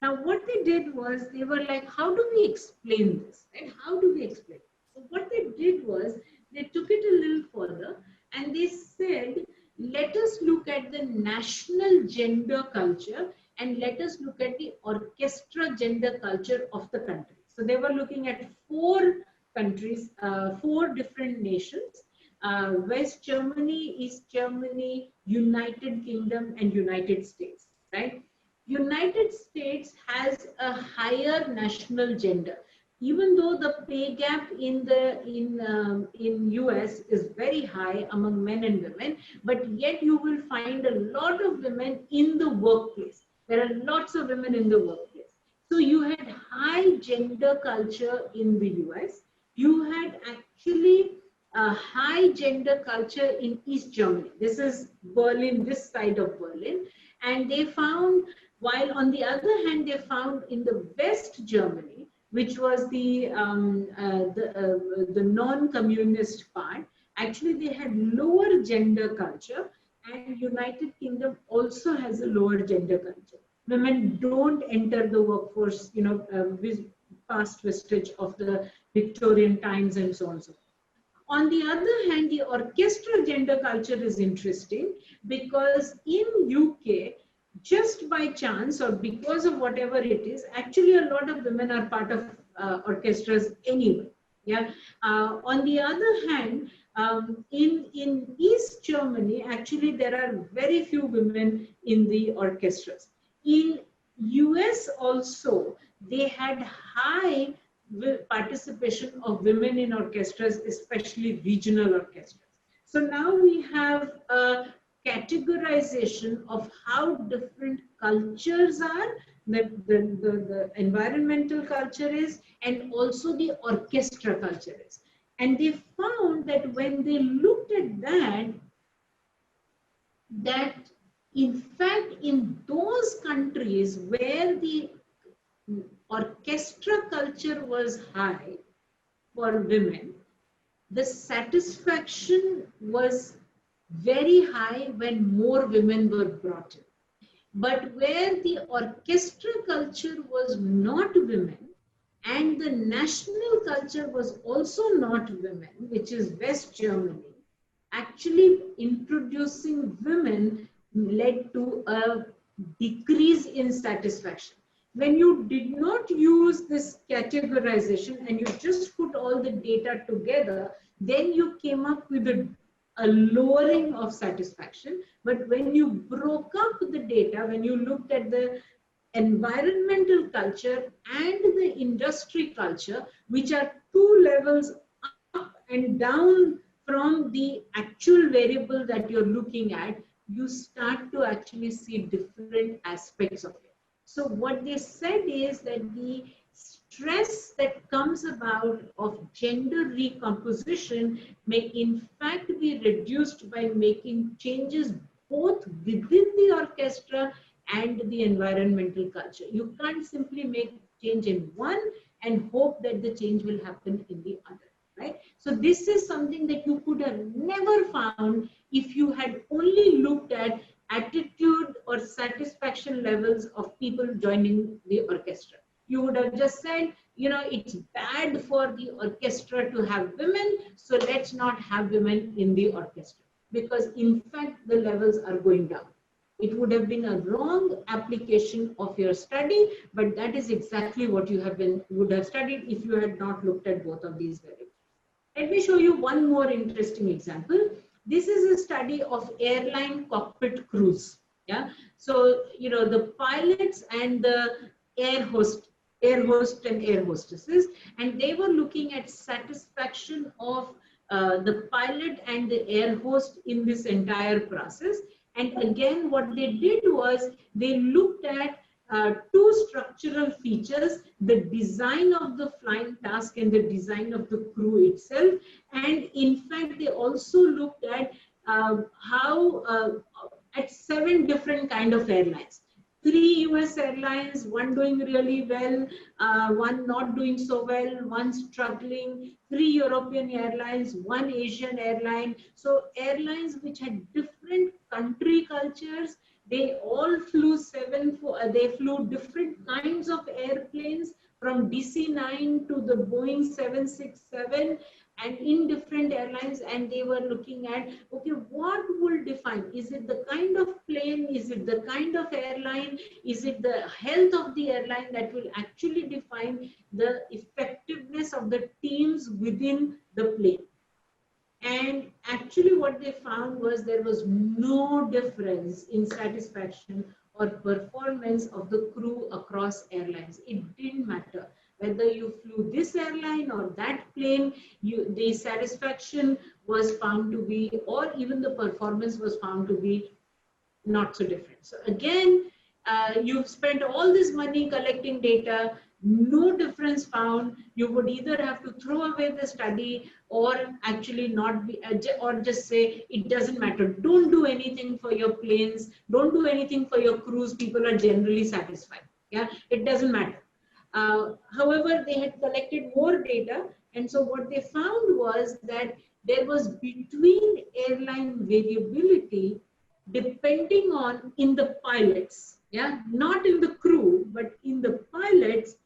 Now, what they did was they were like, how do we explain this? Right? How do we explain it? So what they did was they took it a little further and they said, let us look at the national gender culture and let us look at the orchestra gender culture of the country. So they were looking at 4 countries, 4 different nations, West Germany, East Germany, United Kingdom, and United States, right? United States has a higher national gender. Even though the pay gap in US is very high among men and women, but yet you will find a lot of women in the workplace. There are lots of women in the workplace. So you had high gender culture in the US. You had actually a high gender culture in East Germany. This is Berlin, this side of Berlin. And they found, while on the other hand, they found in the West Germany, which was the non-communist part, actually they had lower gender culture, and United Kingdom also has a lower gender culture. Women don't enter the workforce, past vestige of the Victorian times and so on and so forth. On the other hand, the orchestra gender culture is interesting because in UK, just by chance or because of whatever it is, actually a lot of women are part of orchestras anyway. Yeah. On the other hand, in East Germany, actually there are very few women in the orchestras. In US also, they had high participation of women in orchestras, especially regional orchestras. So now we have a categorization of how different cultures are, the environmental culture is, and also the orchestra culture is. And they found that when they looked at that in fact, in those countries where the orchestra culture was high for women, the satisfaction was very high when more women were brought in. But where the orchestra culture was not women, and the national culture was also not women, which is West Germany, actually introducing women led to a decrease in satisfaction. When you did not use this categorization and you just put all the data together, then you came up with a lowering of satisfaction. But when you broke up the data, when you looked at the environmental culture and the industry culture, which are 2 levels up and down from the actual variable that you're looking at, you start to actually see different aspects of it. So what they said is that the stress that comes about of gender recomposition may in fact be reduced by making changes both within the orchestra and the environmental culture. You can't simply make change in one and hope that the change will happen in the other, right? So this is something that you could have never found if you had only looked at attitude or satisfaction levels of people joining the orchestra. You would have just said, it's bad for the orchestra to have women, so let's not have women in the orchestra, because in fact the levels are going down. It would have been a wrong application of your study, but that is exactly what you would have studied if you had not looked at both of these variables. Let me show you one more interesting example. This is a study of airline cockpit crews. Yeah. So, the pilots and the air host and air hostesses, and they were looking at satisfaction of the pilot and the air host in this entire process. And again, what they did was they looked at 2 structural features, the design of the flying task and the design of the crew itself. And in fact, they also looked at how at 7 different kind of airlines. 3 US airlines, one doing really well, one not doing so well, one struggling, 3 European airlines, one Asian airline. So airlines which had different country cultures, they all flew they flew different kinds of airplanes from DC-9 to the Boeing 767 and in different airlines, and they were looking at, okay, what will define? Is it the kind of plane? Is it the kind of airline? Is it the health of the airline that will actually define the effectiveness of the teams within the plane? And actually what they found was there was no difference in satisfaction or performance of the crew across airlines. It didn't matter whether you flew this airline or that plane, the satisfaction was found to be, or even the performance was found to be not so different. So again, you've spent all this money collecting data, no difference found. You would either have to throw away the study or actually not be, or just say it doesn't matter. Don't do anything for your planes. Don't do anything for your crews. People are generally satisfied. Yeah, it doesn't matter. However, they had collected more data, and so what they found was that there was between airline variability depending on in the pilots, yeah, not in the crew, but in the pilots,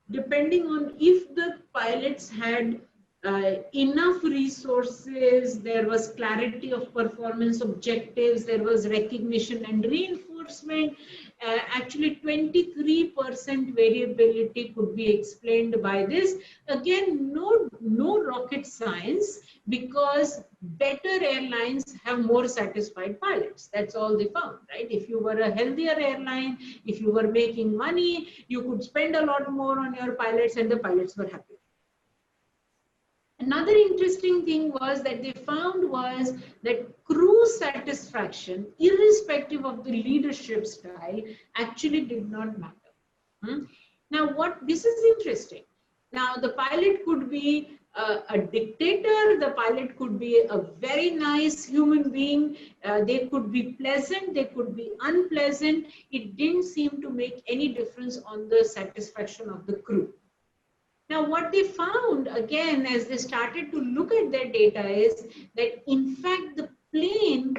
depending on if the pilots had enough resources, there was clarity of performance objectives, there was recognition and reinforcement. Actually 23% variability could be explained by this. Again, no rocket science, because better airlines have more satisfied pilots. That's all they found, right? If you were a healthier airline, if you were making money, you could spend a lot more on your pilots and the pilots were happy. Another interesting thing was that they found was that crew satisfaction, irrespective of the leadership style, actually did not matter. Now, this is interesting. Now, the pilot could be a dictator, the pilot could be a very nice human being, they could be pleasant, they could be unpleasant. It didn't seem to make any difference on the satisfaction of the crew. Now, what they found, again, as they started to look at their data, is that in fact, the plane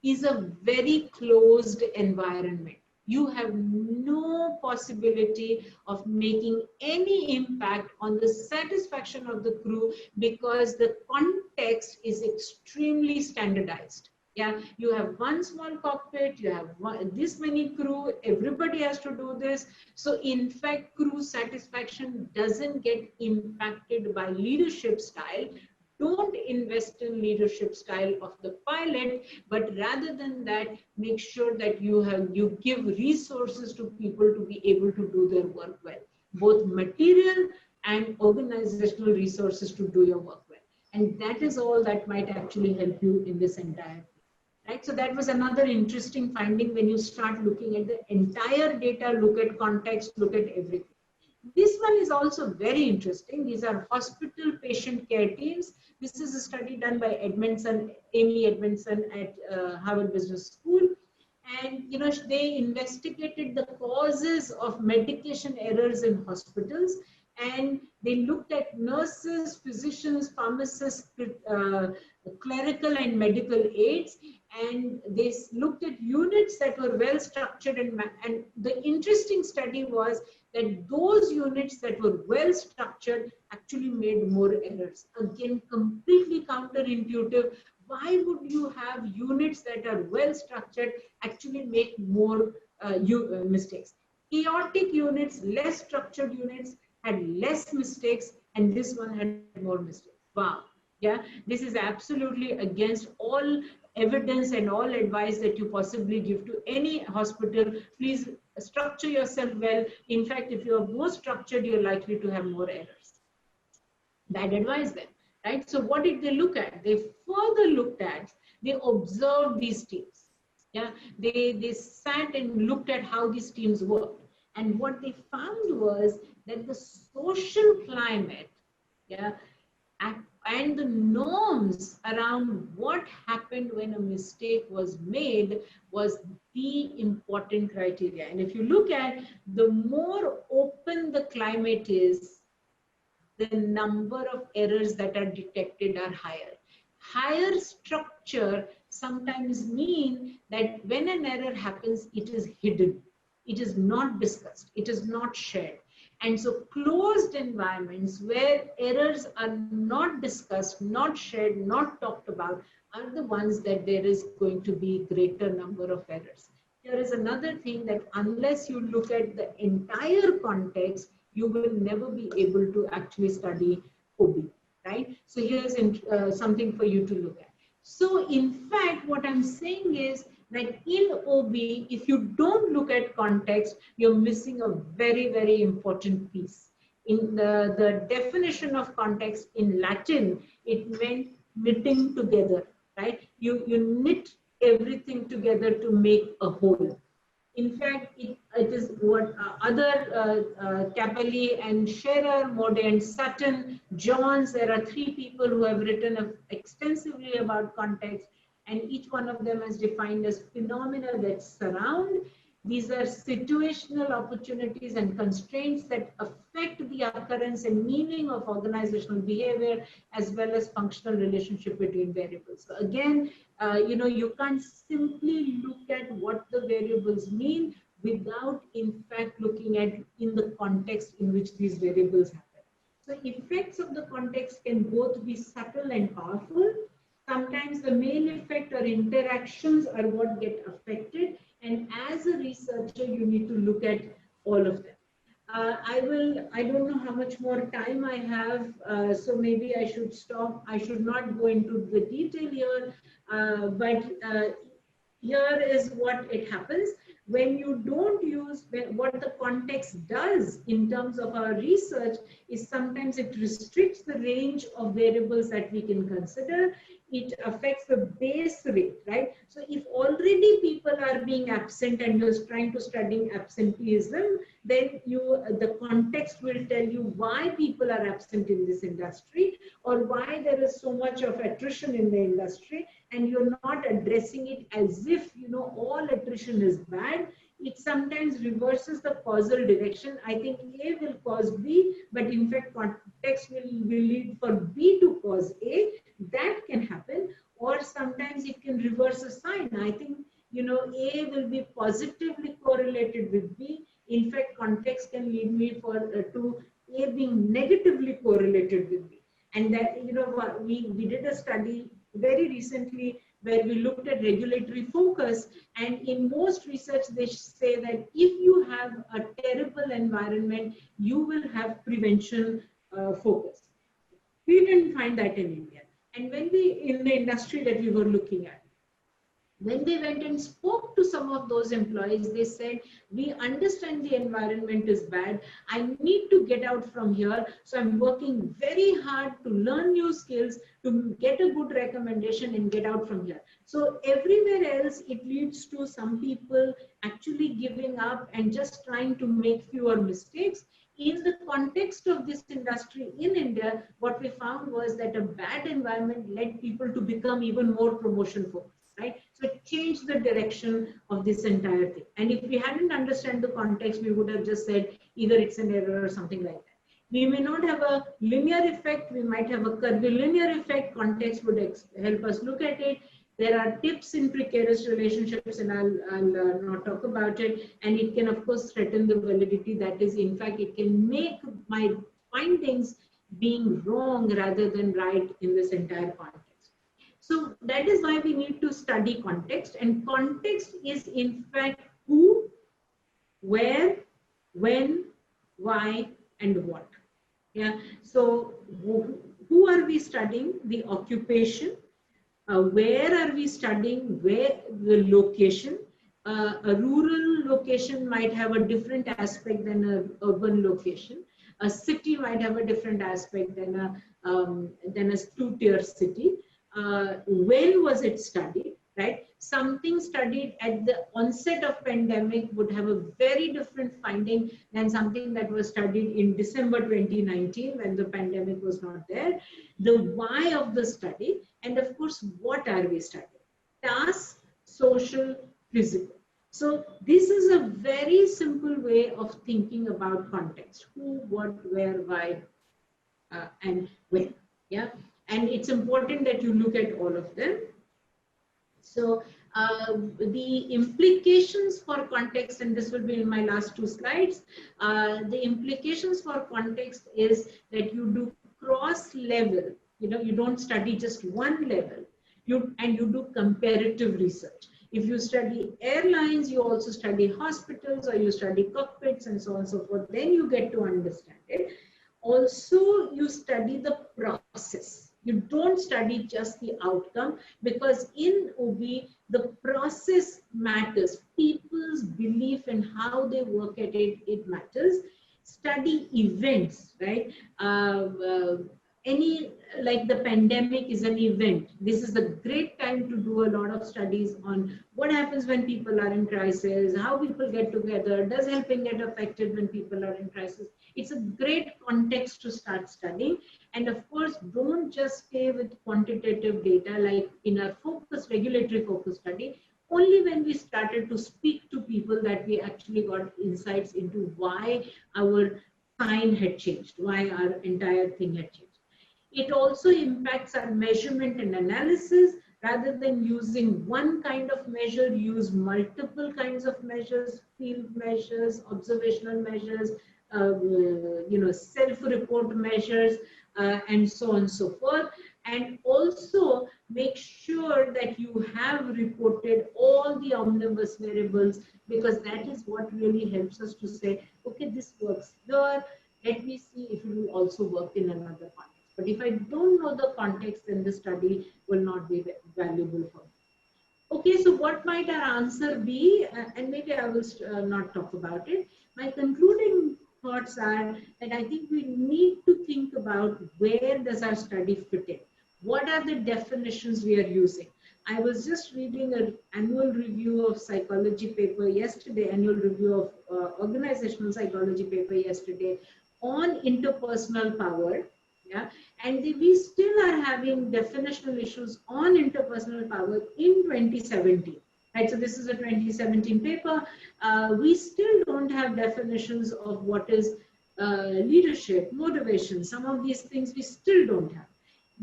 is a very closed environment. You have no possibility of making any impact on the satisfaction of the crew because the context is extremely standardized. Yeah, you have one small cockpit, you have this many crew, everybody has to do this. So in fact, crew satisfaction doesn't get impacted by leadership style. Don't invest in leadership style of the pilot, but rather than that, make sure that you give resources to people to be able to do their work well, both material and organizational resources to do your work well. And that is all that might actually help you in this entire thing. Right? So that was another interesting finding when you start looking at the entire data, look at context, look at everything. This one is also very interesting. These are hospital patient care teams. This is a study done by Amy Edmondson at Harvard Business School. And they investigated the causes of medication errors in hospitals. And they looked at nurses, physicians, pharmacists, clerical and medical aides, and they looked at units that were well structured. And the interesting study was that those units that were well structured actually made more errors. Again, completely counterintuitive. Why would you have units that are well structured actually make more mistakes? Chaotic units, less structured units had less mistakes, and this one had more mistakes. Wow. Yeah, this is absolutely against all evidence and all advice that you possibly give to any hospital. Please structure yourself well. In fact, if you're more structured, you're likely to have more errors. Bad advice then, right? So what did they look at? They further looked at, they observed these teams. Yeah, they sat and looked at how these teams worked. And what they found was that the social climate, yeah, and the norms around what happened when a mistake was made was the important criteria. And if you look at, the more open the climate is, the number of errors that are detected are higher. Higher structure sometimes mean that when an error happens, it is hidden. It is not discussed. It is not shared. And so closed environments where errors are not discussed, not shared, not talked about, are the ones that there is going to be greater number of errors. Here is another thing, that unless you look at the entire context, you will never be able to actually study OB, right? So here's something for you to look at. So in fact, what I'm saying is that in OB, if you don't look at context, you're missing a very, very important piece. In the definition of context in Latin, it meant knitting together, right? You knit everything together to make a whole. In fact, it is what other Capelli and Scherer, Mode and Sutton, Johns, there are three people who have written extensively about context, and each one of them is defined as phenomena that surround. These are situational opportunities and constraints that affect the occurrence and meaning of organizational behavior, as well as functional relationship between variables. So again, you can't simply look at what the variables mean without in fact looking at in the context in which these variables happen. So effects of the context can both be subtle and powerful. Sometimes the main effect or interactions are what get affected. And as a researcher, you need to look at all of them. I don't know how much more time I have, so maybe I should stop. I should not go into the detail here, but here is what it happens. When you don't use, what the context does in terms of our research is sometimes it restricts the range of variables that we can consider. It affects the base rate, right? So if already people are being absent and you're trying to study absenteeism, then the context will tell you why people are absent in this industry, or why there is so much of attrition in the industry, and you're not addressing it as if all attrition is bad. It sometimes reverses the causal direction. I think A will cause B, but in fact context will lead for B to cause A. That can happen. Or sometimes it can reverse a sign. I think A will be positively correlated with B. In fact, context can lead me to A being negatively correlated with B. And that we did a study very recently where we looked at regulatory focus, and in most research they say that if you have a terrible environment, you will have prevention focus. We didn't find that in India. And when in the industry that we were looking at, when they went and spoke to some of those employees, they said, we understand the environment is bad. I need to get out from here. So I'm working very hard to learn new skills, to get a good recommendation and get out from here. So everywhere else, it leads to some people actually giving up and just trying to make fewer mistakes. In the context of this industry in India, what we found was that a bad environment led people to become even more promotion focused. Right? So it changed the direction of this entire thing. And if we hadn't understood the context, we would have just said either it's an error or something like that. We may not have a linear effect. We might have a curvilinear effect. Context would help us look at it. There are tips in precarious relationships, and I'll not talk about it. And it can, of course, threaten the validity. That is, in fact, it can make my findings being wrong rather than right in this entire context. So that is why we need to study context, and context is in fact who, where, when, why, and what. Yeah. So who are we studying? The occupation. Where are we studying? Where the location? A rural location might have a different aspect than an urban location. A city might have a different aspect than a two-tier city. When was it studied, right? something studied at the onset of pandemic would have a very different finding than something that was studied in December 2019 when the pandemic was not there. The why of the study, and of course, what are we studying? Task, social, physical. So this is a very simple way of thinking about context: who, what, where, why, and when. Yeah, and it's important that you look at all of them. So the implications for context, and this will be in my last two slides, the implications for context is that you do cross level, you don't study just one level, you do comparative research. If you study airlines, you also study hospitals, or you study cockpits and so on and so forth, then you get to understand it. Also, you study the process. You don't study just the outcome, because in OB, the process matters. People's belief in how they work at it, it matters. Study events, right? Like the pandemic is an event. This is a great time to do a lot of studies on what happens when people are in crisis, how people get together, does helping get affected when people are in crisis. It's a great context to start studying. And of course, don't just stay with quantitative data like in our regulatory focus study. Only when we started to speak to people that we actually got insights into why our sign had changed, why our entire thing had changed. It also impacts our measurement and analysis. Rather than using one kind of measure, use multiple kinds of measures, field measures, observational measures, self-report measures, and so on and so forth. And also make sure that you have reported all the omnibus variables, because that is what really helps us to say, okay, this works here. Let me see if it will also work in another context. But if I don't know the context, then the study will not be valuable for me. Okay, so what might our answer be? And maybe I will not talk about it. My concluding thoughts are that I think we need to think about where does our study fit in? What are the definitions we are using? I was just reading an annual review of psychology paper yesterday, annual review of organizational psychology paper yesterday on interpersonal power. Yeah, and we still are having definitional issues on interpersonal power in 2017. Right, so this is a 2017 paper. We still don't have definitions of what is leadership, motivation. Some of these things we still don't have.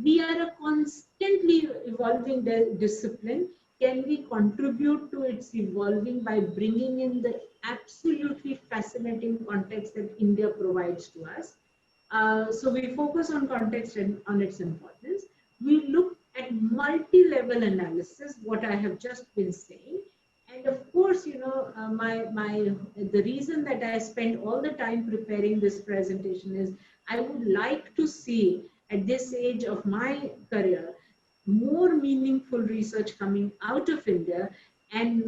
We are a constantly evolving discipline. Can we contribute to its evolving by bringing in the absolutely fascinating context that India provides to us? So we focus on context and on its importance. We look at multi-level analysis, what I have just been saying. And of course, the reason that I spent all the time preparing this presentation is I would like to see at this age of my career, more meaningful research coming out of India, and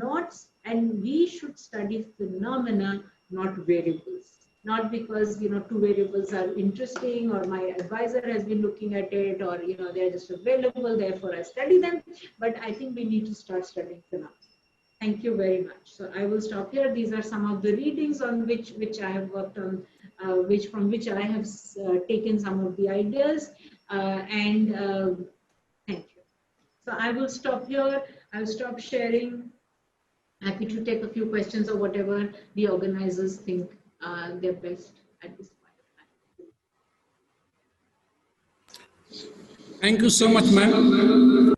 we should study phenomena, not variables. Not because two variables are interesting, or my advisor has been looking at it, or they're just available, therefore I study them. But I think we need to start studying phenomena. Thank you very much. So I will stop here. These are some of the readings on which I have worked on, from which I have taken some of the ideas. Thank you. So I will stop here. I'll stop sharing. Happy to take a few questions or whatever the organizers think they're best at this point. Thank you so much, ma'am,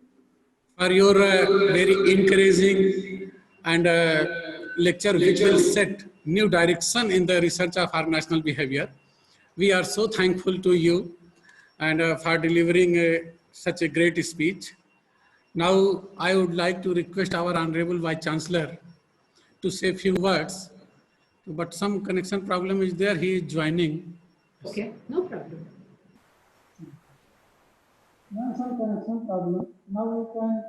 for your very encouraging and lecture which will set new direction in the research of our national behavior. We are so thankful to you and for delivering such a great speech. Now, I would like to request our Honorable Vice Chancellor to say a few words, but some connection problem is there. He is joining. Okay, no problem. No, some connection problem. Now we can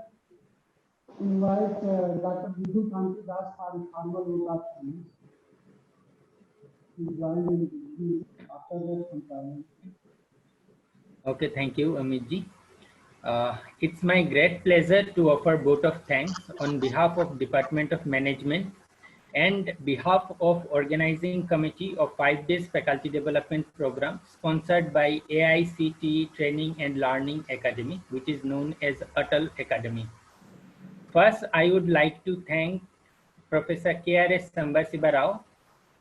invite Dr. Vidhu Kanti Das for the formal vote of thanks. He joined in the after that some problem. Okay, thank you, Amit ji. It's my great pleasure to offer vote of thanks on behalf of Department of Management and behalf of organizing committee of 5 days faculty development program sponsored by AICTE Training and Learning Academy, which is known as Atal Academy. First, I would like to thank Professor KRS Sambasiva Rao,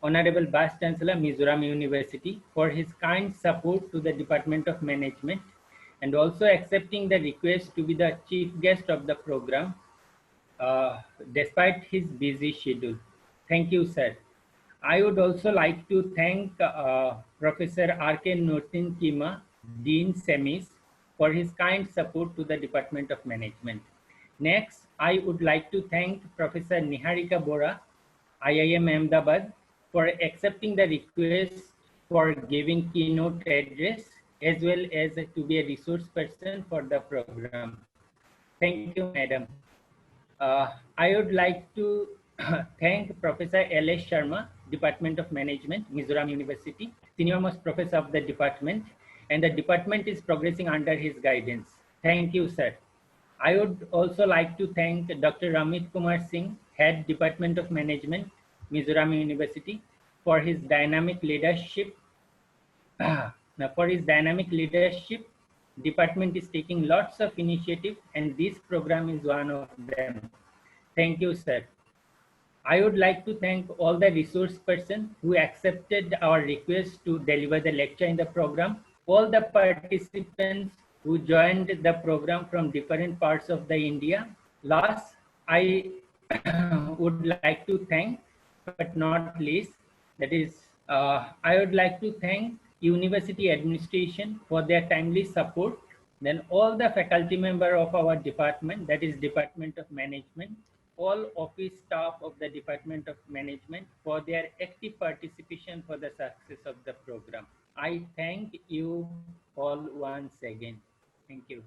Honorable Vice Chancellor, Mizoram University, for his kind support to the Department of Management and also accepting the request to be the chief guest of the program despite his busy schedule. Thank you, sir. I would also like to thank Professor R.K. Nuruddin Kima, Dean SEMIS, for his kind support to the Department of Management. Next, I would like to thank Professor Niharika Bora, IIM Ahmedabad, for accepting the request for giving keynote address as well as to be a resource person for the program. Thank you, madam. I would like to thank Professor L.S. Sharma, Department of Management, Mizoram University, senior most professor of the department, and the department is progressing under his guidance. Thank you, sir. I would also like to thank Dr. Amit Kumar Singh, Head Department of Management, Mizoram University, for his dynamic leadership. Department is taking lots of initiative, and this program is one of them. Thank you, sir. I would like to thank all the resource persons who accepted our request to deliver the lecture in the program, all the participants who joined the program from different parts of the India. Last, I would like to thank, but not least, that is, I would like to thank University Administration for their timely support, then all the faculty member of our department, that is Department of Management, all office staff of the Department of Management for their active participation for the success of the program. I thank you all once again. Thank you.